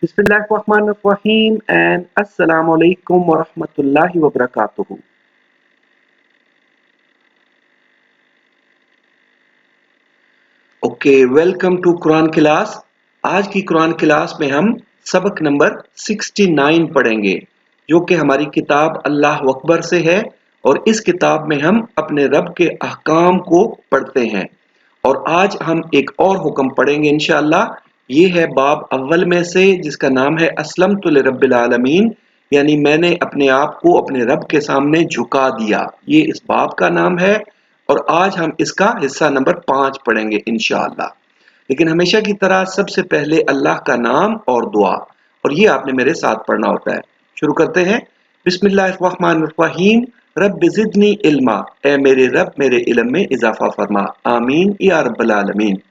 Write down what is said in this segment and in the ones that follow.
Bismillahirrahmanirrahim and Assalamu alaikum wa rahmatullahi wa barakatuhu. Okay welcome to Quran class. आज की Quran class में हम सबक नंबर 69 पढ़ेंगे जो कि हमारी किताब अल्लाह अकबर से है और इस किताब में हम अपने रब के अहकाम को पढ़ते हैं। और आज हम एक और हुक्म पढ़ेंगे इंशाअल्लाह। ये है बाब अव्वल में से जिसका नाम है अस्लमतु लिरब्बिल आलमीन, यानी मैंने अपने आप को अपने रब के सामने झुका दिया। ये इस बाब का नाम है और आज हम इसका हिस्सा नंबर 5 पढ़ेंगे इंशाअल्लाह। लेकिन हमेशा की तरह सबसे पहले अल्लाह का नाम और दुआ, और ये आपने मेरे साथ पढ़ना होता है। शुरू करते हैं। बिस्मिल्लाहिर्रहमानिर्रहीम। रब्बि ज़िदनी इल्मा, ए मेरे रब मेरे इल्म में इजाफा फरमा। आमीन या रब्बल आलमीन।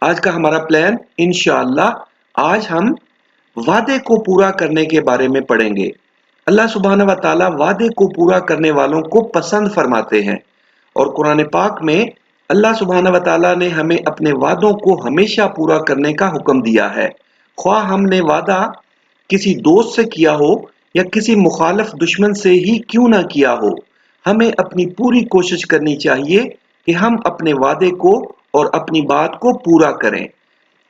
आज का हमारा प्लान इंशाअल्लाह, आज हम वादे को पूरा करने के बारे में पढ़ेंगे। अल्लाह सुब्हानहू व तआला वादे को पूरा करने वालों को पसंद फरमाते हैं और कुरान पाक में अल्लाह सुब्हानहू व तआला ने हमें अपने वादों को हमेशा पूरा करने का हुक्म दिया है। ख्वाह हमने वादा किसी दोस्त से किया हो या किसी मुखालिफ दुश्मन से ही क्यों ना किया हो, हमें अपनी पूरी कोशिश करनी चाहिए कि हम अपने वादे को और अपनी बात को पूरा करें।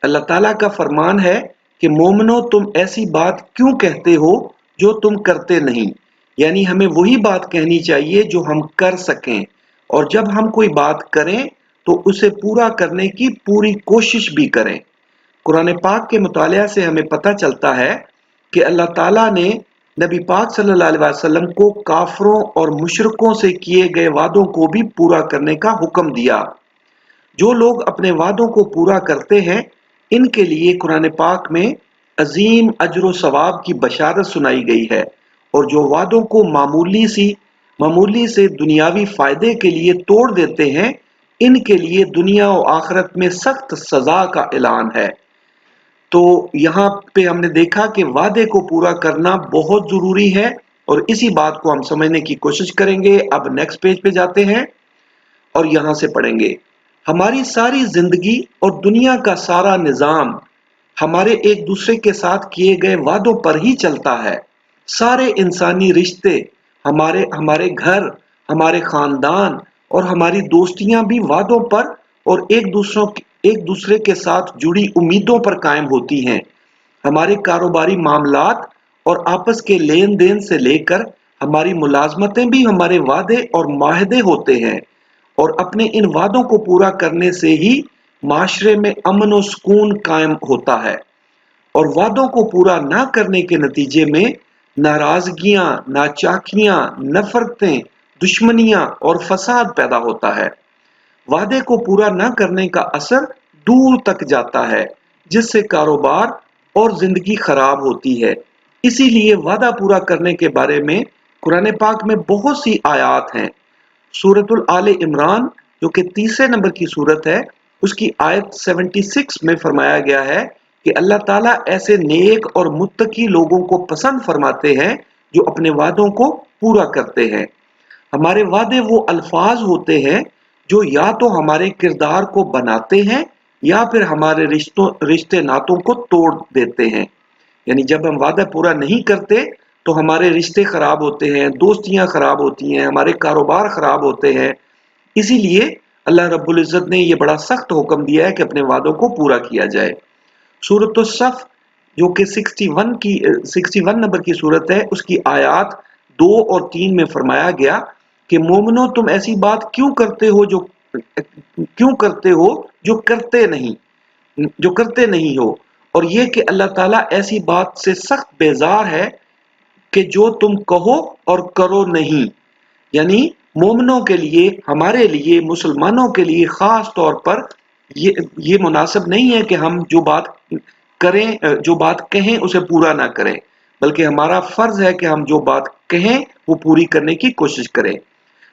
अल्लाह ताला का फरमान है कि मोमिनो तुम ऐसी बात क्यों कहते हो जो तुम करते नहीं, यानी हमें वही बात कहनी चाहिए जो हम कर सकें, और जब हम कोई बात करें तो उसे पूरा करने की पूरी कोशिश भी करें। कुरान पाक के मुतालिया से हमें पता चलता है कि अल्लाह ताला ने नबी पाक सल्लल्लाहु अलैहि वसल्लम को काफरों और मुशरिकों से किए गए वादों को भी पूरा करने का हुक्म दिया। जो लोग अपने वादों को पूरा करते हैं इनके लिए कुरान पाक में अजीम अजर सवाब की बशारत सुनाई गई है, और जो वादों को मामूली से दुनियावी फायदे के लिए तोड़ देते हैं इनके लिए दुनिया और आखिरत में सख्त सजा का ऐलान है। तो यहाँ पे हमने देखा कि वादे को पूरा करना बहुत जरूरी है और इसी बात को हम समझने की कोशिश करेंगे। अब नेक्स्ट पेज पे जाते हैं और यहाँ से पढ़ेंगे। हमारी सारी जिंदगी और दुनिया का सारा निजाम हमारे एक दूसरे के साथ किए गए वादों पर ही चलता है। सारे इंसानी रिश्ते, हमारे हमारे घर, हमारे खानदान और हमारी दोस्तियां भी वादों पर और एक दूसरे के साथ जुड़ी उम्मीदों पर कायम होती हैं। हमारे कारोबारी मामलात और आपस के लेन देन से लेकर हमारी मुलाजमतें भी हमारे वादे और माहदे होते हैं, और अपने इन वादों को पूरा करने से ही माशरे में अमन और सुकून कायम होता है। और वादों को पूरा ना करने के नतीजे में नाराजगियां, नाचाकियां, नफरतें, दुश्मनियां और फसाद पैदा होता है। वादे को पूरा ना करने का असर दूर तक जाता है जिससे कारोबार और जिंदगी खराब होती है। इसीलिए वादा पूरा करने के बारे में कुरान पाक में बहुत सी आयत हैं। सूरतुल आले इमरान जो कि तीसरे नंबर की सूरत है, उसकी आयत 76 में फरमाया गया है कि अल्लाह ताला ऐसे नेक और मुत्तकी लोगों को पसंद फरमाते हैं जो अपने वादों को पूरा करते हैं। हमारे वादे वो अल्फाज होते हैं जो या तो हमारे किरदार को बनाते हैं या फिर हमारे रिश्ते नातों को तोड़ देते हैं। यानी जब हम वादा पूरा नहीं करते तो हमारे रिश्ते खराब होते हैं, दोस्तियां खराब होती हैं, हमारे कारोबार खराब होते हैं। इसीलिए अल्लाह रब्बुल इज्जत ने यह बड़ा सख्त हुक्म दिया है कि अपने वादों को पूरा किया जाए। सूरत सफ जो कि 61 नंबर की सूरत है, उसकी आयत 2 और 3 में फरमाया गया कि मोमिनो तुम ऐसी बात क्यों करते हो जो करते नहीं हो, और यह कि अल्लाह ताला ऐसी बात से सख्त बेजार है कि जो तुम कहो और करो नहीं। यानी मोमिनों के लिए, हमारे लिए, मुसलमानों के लिए खास तौर पर ये मुनासिब नहीं है कि हम जो बात कहें उसे पूरा ना करें, बल्कि हमारा फर्ज है कि हम जो बात कहें वो पूरी करने की कोशिश करें।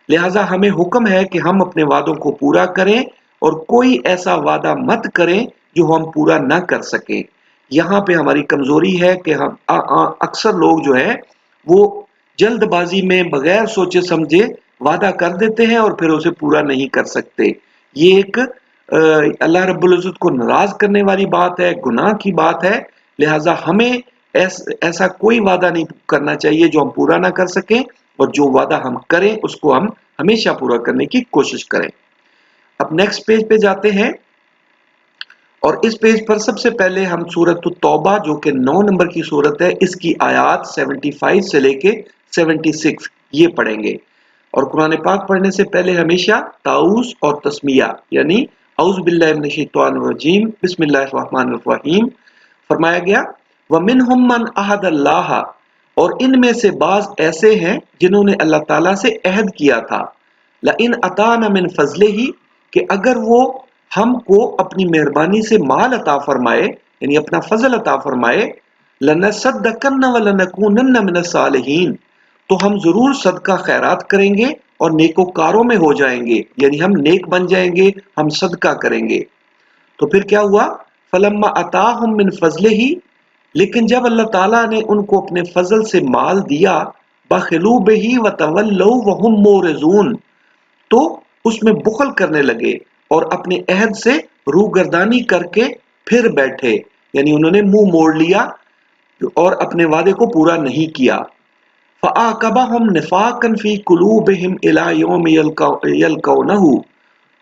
लिहाजा हमें हुक्म है कि हम अपने वादों को पूरा करें और कोई ऐसा वादा मत करें जो हम पूरा ना कर सकें। यहाँ पे हमारी कमजोरी है कि हम अक्सर लोग जो है वो जल्दबाजी में बगैर सोचे समझे वादा कर देते हैं और फिर उसे पूरा नहीं कर सकते। ये एक अल्लाह रब्बुल इज्जत को नाराज करने वाली बात है, गुनाह की बात है। لہٰذا ہمیں ایسا کوئی وعدہ نہیں کرنا چاہیے جو ہم پورا نہ کر سکیں، اور جو وعدہ ہم کریں اس کو ہم ہمیشہ پورا کرنے کی کوشش کریں۔ اب نیکسٹ پیج پہ جاتے ہیں، اور اس پیج پر سب سے پہلے ہم سورۃ التوبہ جو کہ 9 نمبر کی سورت ہے، اس کی آیات 75 سے لے کے 76 یہ پڑھیں گے۔ اور قرآن پاک پڑھنے سے پہلے ہمیشہ تعوذ اور تسمیہ یعنی اعوذ باللہ من الشیطان الرجیم بسم اللہ الرحمن الرحیم فرمایا گیا۔ وَمِنْهُمْ مَنْ أَحَدَ اللَّهَ، اور ان میں سے بعض ایسے ہیں جنہوں نے اللہ تعالیٰ سے عہد کیا تھا، لَإِنْ أَتَانَ مِنْ فَضْلِهِ، کہ اگر وہ ہم کو اپنی مہربانی سے مال عطا فرمائے یعنی اپنا فضل عطا فرمائے، لَنَصَدَّقَنَّ وَلَنَكُونَنَّ مِنَ الصَّالِحِينَ، تو ہم ضرور صدقہ خیرات کریں گے اور نیکوکاروں میں ہو جائیں گے، یعنی ہم نیک بن جائیں گے، ہم صدقہ کریں گے۔ تو پھر کیا ہوا؟ فَلَمَّا أَتَاهُم مِّن فَضْلِهِ، لیکن جب اللہ تعالیٰ نے ان کو اپنے فضل سے مال دیا، بَخِلُوا بِهِ وَتَوَلَّوْا وَهُم مُّعْرِضُونَ، تو اس میں بخل کرنے لگے اور اپنے عہد سے روگردانی کر کے پھر بیٹھے، یعنی انہوں نے منہ موڑ لیا اور اپنے وعدے کو پورا نہیں کیا۔ فَأَعْقَبَهُمْ نِفَاقًا فِي قُلُوبِهِمْ إِلَىٰ يَوْمِ يَلْقَوْنَهُ،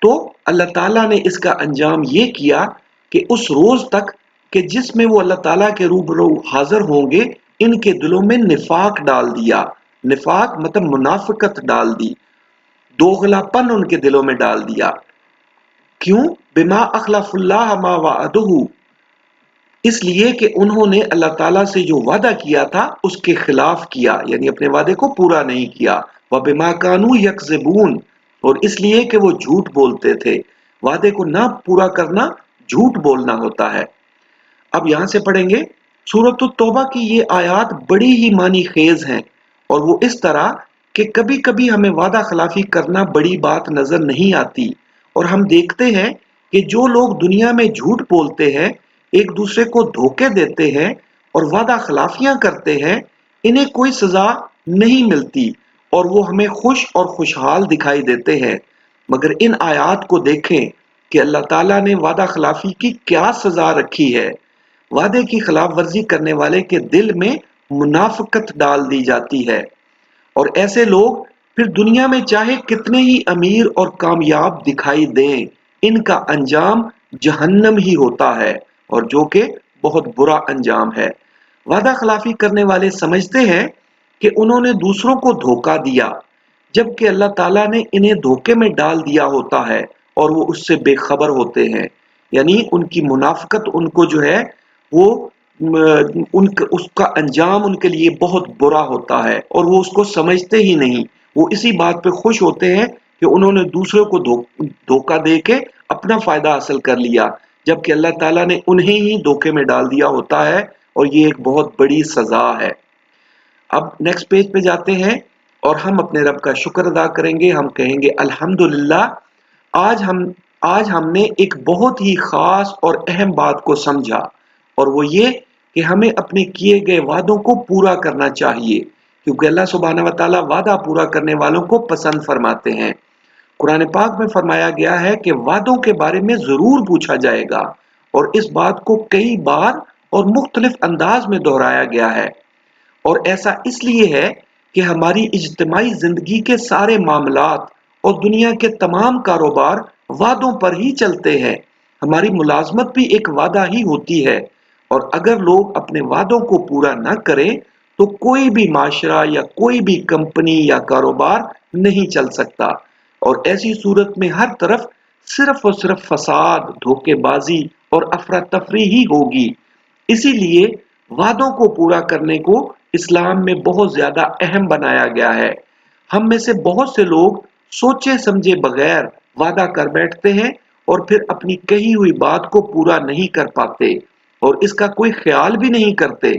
تو اللہ تعالیٰ نے اس کا انجام یہ کیا کہ اس روز تک کہ جس میں وہ اللہ تعالیٰ کے روبرو حاضر ہوں گے، ان کے دلوں میں نفاق ڈال دیا۔ نفاق مطلب منافقت ڈال دی، دوغلا پن ان کے دلوں میں ڈال دیا۔ کیوں؟ بما اخلف اللہ ما وعدہ، اس لیے کہ انہوں نے اللہ تعالیٰ سے جو وعدہ کیا تھا اس کے خلاف کیا، یعنی اپنے وعدے کو پورا نہیں کیا۔ وَبِمَا كَانُوا يَكْذِبُونَ، اور اس لیے کہ وہ جھوٹ بولتے تھے۔ وعدے کو نہ پورا کرنا جھوٹ بولنا ہوتا ہے۔ اب یہاں سے پڑھیں گے سورۃ التوبہ کی یہ آیات بڑی ہی معنی خیز ہیں، اور وہ اس طرح کہ کبھی کبھی ہمیں وعدہ خلافی کرنا بڑی بات نظر نہیں آتی، اور ہم دیکھتے ہیں کہ جو لوگ دنیا میں جھوٹ بولتے ہیں، ایک دوسرے کو دھوکے دیتے ہیں اور وعدہ خلافیاں کرتے ہیں، انہیں کوئی سزا نہیں ملتی اور وہ ہمیں خوش اور خوشحال دکھائی دیتے ہیں۔ مگر ان آیات کو دیکھیں کہ اللہ تعالیٰ نے وعدہ خلافی کی کیا سزا رکھی ہے۔ وعدے کی خلاف ورزی کرنے والے کے دل میں منافقت ڈال دی جاتی ہے، اور ایسے لوگ پھر دنیا میں چاہے کتنے ہی امیر اور کامیاب دکھائی دیں، ان کا انجام جہنم ہی ہوتا ہے، اور جو کہ بہت برا انجام ہے۔ وعدہ خلافی کرنے والے سمجھتے ہیں کہ انہوں نے دوسروں کو دھوکہ دیا، جبکہ اللہ تعالیٰ نے انہیں دھوکے میں ڈال دیا ہوتا ہے اور وہ اس سے بے خبر ہوتے ہیں، یعنی ان کی منافقت ان کو جو ہے وہ اس کا انجام ان کے لیے بہت برا ہوتا ہے، اور وہ اس کو سمجھتے ہی نہیں۔ وہ اسی بات پہ خوش ہوتے ہیں کہ انہوں نے دوسروں کو دھوکہ دے کے اپنا فائدہ حاصل کر لیا، جبکہ اللہ تعالیٰ نے انہیں ہی دھوکے میں ڈال دیا ہوتا ہے، اور یہ ایک بہت بڑی سزا ہے۔ اب نیکسٹ پیج پہ جاتے ہیں اور ہم اپنے رب کا شکر ادا کریں گے، ہم کہیں گے الحمدللہ، آج ہم نے ایک بہت ہی خاص اور اہم بات کو سمجھا، اور وہ یہ کہ ہمیں اپنے کیے گئے وعدوں کو پورا کرنا چاہیے، کیونکہ اللہ سبحانہ و تعالیٰ وعدہ پورا کرنے والوں کو پسند فرماتے ہیں۔ قرآن پاک میں فرمایا گیا ہے کہ وعدوں کے بارے میں ضرور پوچھا جائے گا، اور اس بات کو کئی بار اور مختلف انداز میں دہرایا گیا ہے، اور ایسا اس لیے ہے کہ ہماری اجتماعی زندگی کے سارے معاملات اور دنیا کے تمام کاروبار وعدوں پر ہی چلتے ہیں۔ ہماری ملازمت بھی ایک وعدہ ہی ہوتی ہے، اور اگر لوگ اپنے وعدوں کو پورا نہ کریں تو کوئی بھی معاشرہ یا کوئی بھی کمپنی یا کاروبار نہیں چل سکتا، اور ایسی صورت میں ہر طرف صرف اور صرف فساد، دھوکے بازی اور افراتفری ہی ہوگی۔ اسی لیے وعدوں کو پورا کرنے کو اسلام میں بہت زیادہ اہم بنایا گیا ہے۔ ہم میں سے بہت سے لوگ سوچے سمجھے بغیر وعدہ کر بیٹھتے ہیں اور پھر اپنی کہی ہوئی بات کو پورا نہیں کر پاتے اور اس کا کوئی خیال بھی نہیں کرتے۔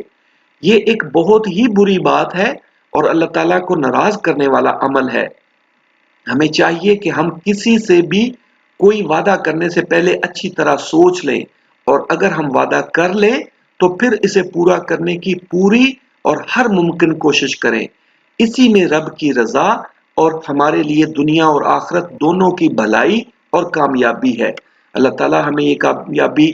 یہ ایک بہت ہی بری بات ہے اور اللہ تعالیٰ کو ناراض کرنے والا عمل ہے۔ ہمیں چاہیے کہ ہم کسی سے بھی کوئی وعدہ کرنے سے پہلے اچھی طرح سوچ لیں، اور اگر ہم وعدہ کر لیں تو پھر اسے پورا کرنے کی پوری اور ہر ممکن کوشش کریں۔ اسی میں رب کی رضا اور ہمارے لیے دنیا اور آخرت دونوں کی بھلائی اور کامیابی ہے۔ اللہ تعالیٰ ہمیں یہ کامیابی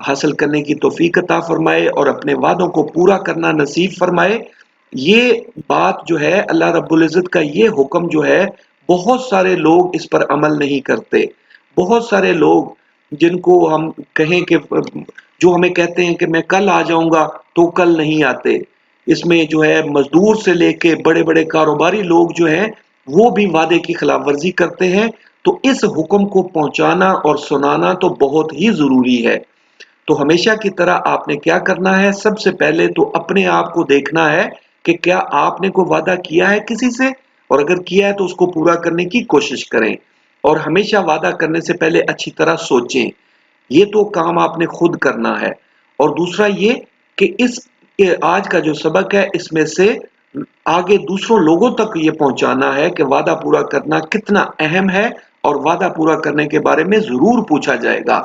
हासिल करने की तौफीक अता फरमाए और अपने वादों को पूरा करना नसीब फरमाए। ये बात जो है अल्लाह रब्बुल इज़्ज़त का ये हुक्म जो है, बहुत सारे लोग इस पर अमल नहीं करते। बहुत सारे लोग जिनको हम कहें कि जो हमें कहते हैं कि मैं कल आ जाऊँगा, तो कल नहीं आते। इसमें जो है मज़दूर से लेके बड़े-बड़े कारोबारी लोग जो हैं, वो भी वादे की खिलाफ़वर्ज़ी करते हैं। तो इस हुक्म को पहुँचाना और सुनाना तो बहुत ही ज़रूरी है। तो हमेशा की तरह आपने क्या करना है, सबसे पहले तो अपने आप को देखना है कि क्या आपने कोई वादा किया है किसी से, और अगर किया है तो उसको पूरा करने की कोशिश करें। और हमेशा वादा करने से पहले अच्छी तरह सोचें। ये तो काम आपने खुद करना है। और दूसरा ये कि आज का जो सबक है, इसमें से आगे दूसरों लोगों तक ये पहुंचाना है कि वादा पूरा करना कितना अहम है, और वादा पूरा करने के बारे में जरूर पूछा जाएगा।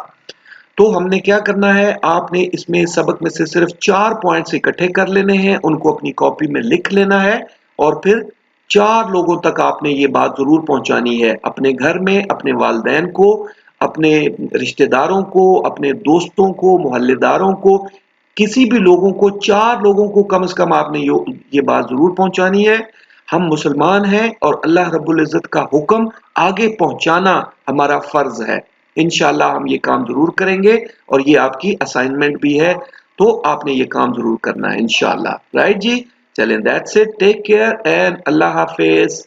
तो हमने क्या करना है, आपने इसमें सबक में से सिर्फ 4 पॉइंट्स इकट्ठे कर लेने हैं, उनको अपनी कॉपी में लिख लेना है, और फिर 4 लोगों तक आपने ये बात ज़रूर पहुँचानी है। अपने घर में, अपने वालिदैन को, अपने रिश्तेदारों को, अपने दोस्तों को, मोहल्लेदारों को, किसी भी लोगों को, 4 लोगों को कम से कम आपने ये बात ज़रूर पहुँचानी है। हम मुसलमान हैं और अल्लाह रब्बुल इज़्ज़त का हुक्म आगे पहुँचाना हमारा फ़र्ज़ है। इंशाअल्लाह हम ये काम ज़रूर करेंगे, और ये आपकी असाइनमेंट भी है, तो आपने ये काम ज़रूर करना है इंशाअल्लाह। राइट जी? चलें, that's it, take care and Allah हाफ़िज़।